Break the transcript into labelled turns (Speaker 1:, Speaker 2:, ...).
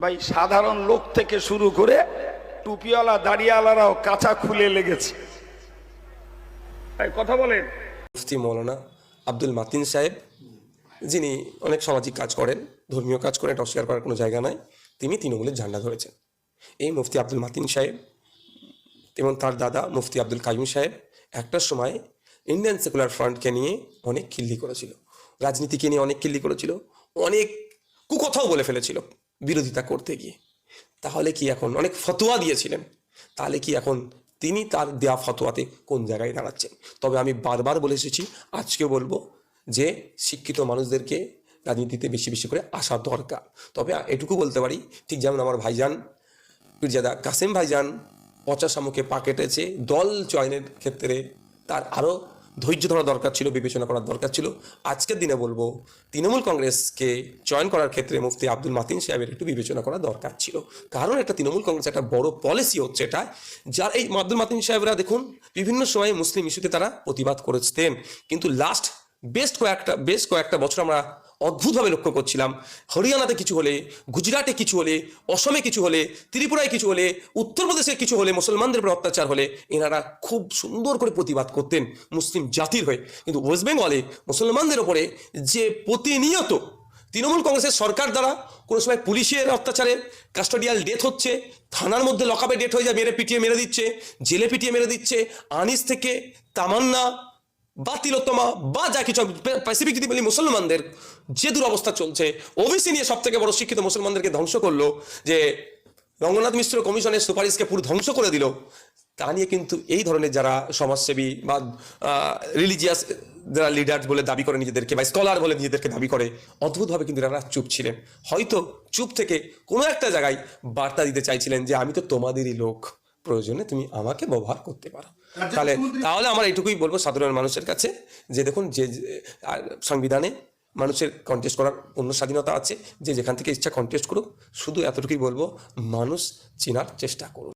Speaker 1: ভাই সাধারণ লোক থেকে শুরু করে টুপিওয়ালা দাড়িওয়ালারাও কাঁচা খুলে লেগেছে। কথা বলেন।
Speaker 2: মুফতি মৌলানা আব্দুল মাতিন সাহেব, যিনি অনেক সামাজিক কাজ করেন, ধর্মীয় কাজ করেন, এটা অস্বীকার করার কোনো জায়গা নাই, তিনি তৃণমূলের ঝান্ডা ধরেছেন। এই মুফতি আব্দুল মাতিন সাহেব এবং তার দাদা মুফতি আব্দুল কাইম সাহেব একটা সময় ইন্ডিয়ান সেকুলার ফ্রন্টকে নিয়ে অনেক খিল্লি করেছিল, রাজনীতিকে নিয়ে অনেক খিল্লি করেছিল, অনেক কুকথাও বলে ফেলেছিল বিরোধিতা করতে গিয়ে। তাহলে কি এখন অনেক ফতোয়া দিয়েছিলেন, তাহলে কি এখন তিনি তার দেওয়া ফতোয়াতে কোন জায়গায় দাঁড়াচ্ছেন? তবে আমি বারবার বলে এসেছি, আজকে বলবো যে শিক্ষিত মানুষদেরকে রাজনীতিতে বেশি বেশি করে আসা দরকার। তবে এটুকু বলতে পারি, ঠিক যেমন আমার ভাইজান পীরজাদা কাসেম ভাইজান পচা শামুকে পা কেটেছে, দল চয়নের ক্ষেত্রে তার আরও ধৈর্য ধরা দরকার ছিল, বিবেচনা করার দরকার ছিল। আজকের দিনে বলবো তৃণমূল কংগ্রেসকে চয়ন করার ক্ষেত্রে মুফতি আব্দুল মাতিন সাহেবের একটু বিবেচনা করা দরকার ছিল। কারণ একটা তৃণমূল কংগ্রেস একটা বড় পলিসি হচ্ছে এটা, যার এই আব্দুল মাতিন সাহেবরা দেখুন বিভিন্ন সময়ে মুসলিম ইস্যুতে তারা প্রতিবাদ করেছেন, কিন্তু লাস্ট বেশ কয়েকটা বছর আমরা অদ্ভুতভাবে লক্ষ্য করছিলাম, হরিয়ানাতে কিছু হলে, গুজরাটে কিছু হলে, অসমে কিছু হলে, ত্রিপুরায় কিছু হলে, উত্তরপ্রদেশে কিছু হলে, মুসলমানদের উপর অত্যাচার হলে এনারা খুব সুন্দর করে প্রতিবাদ করতেন মুসলিম জাতির হয়ে। কিন্তু ওয়েস্ট বেঙ্গলে মুসলমানদের ওপরে যে প্রতিনিয়ত তৃণমূল কংগ্রেসের সরকার দ্বারা কোনো সময় পুলিশের অত্যাচারে কাস্টোডিয়াল ডেথ হচ্ছে, থানার মধ্যে লকআপে ডেথ হয়ে যায়, পিটিয়ে মেরে দিচ্ছে, জেলে পিটিয়ে মেরে দিচ্ছে, আনিস থেকে তামান্না বা তিলোত্তমা বা যা কিছু স্পেসিফিক যদি বলি মুসলমানদের যে দুরবস্থা চলছে, ওবিসি নিয়ে সব থেকে বড় শিক্ষিত মুসলমানদেরকে ধ্বংস করলো, যে রঙ্গনাথ মিশ্র কমিশনের সুপারিশকে পুরো ধ্বংস করে দিল, তা নিয়ে কিন্তু এই ধরনের যারা সমাজসেবী বা রিলিজিয়াস যারা লিডার বলে দাবি করে নিজেদেরকে, বা স্কলার বলে নিজেদেরকে দাবি করে, অদ্ভুতভাবে কিন্তু এরা চুপ ছিলেন। হয়তো চুপ থেকে কোনো একটা জায়গায় বার্তা দিতে চাইছিলেন যে আমি তো তোমাদেরই লোক, প্রয়োজনে তুমি আমাকে ব্যবহার করতে পারো। তাহলে আমার এইটুকুই বলবো সাধারণ মানুষের কাছে, যে দেখুন যে সংবিধানে মানুষের কন্টেস্ট করার অন্য স্বাধীনতা আছে, যে যেখান থেকে ইচ্ছা কন্টেস্ট করুক, শুধু এতটুকুই বলবো মানুষ চেনার চেষ্টা করুন।